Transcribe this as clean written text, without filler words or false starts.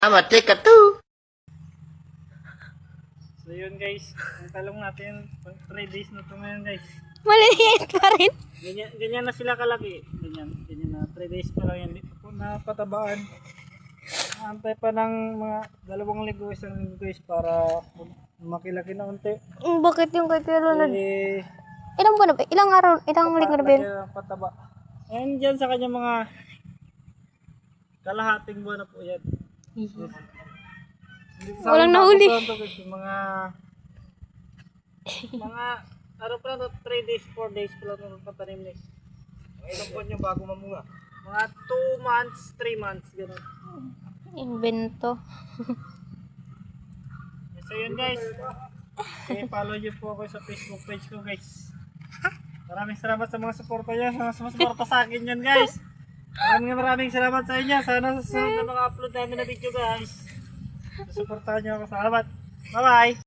Mati ka to. So yun guys, ang talong natin, 3 days na ito ngayon guys. Maliliit pa rin. Ganyan na sila kalaki. Ganyan na, 3 days pa lang yan. Dito po napatabaan. Antay pa ng mga 2 linggo, 1 linggo guys para makilaki na unti. Bakit yung kay Kuya Ronald? Eh, Ilang buwan na ba? Ilang araw? Ilang linggo na ba yun? laki ng pataba. And dyan sa kanya mga kalahating buwan na po yan. Walang nahuli. Mga ano pa lang, 3 days, 4 days pa lang ng patanim niya. Ilang buwan niya bago mamunga? Mga 2 months, 3 months, gano'n. Invento. So yun guys, follow nyo po ako sa Facebook page ko guys. Maraming salamat sa mga suporta nyo, sa mga sumusuporta sa akin yan guys. Maraming salamat sa inyo. Sana sa susunod na mga upload namin na video guys, suportahan nyo ako. Salamat. Bye bye.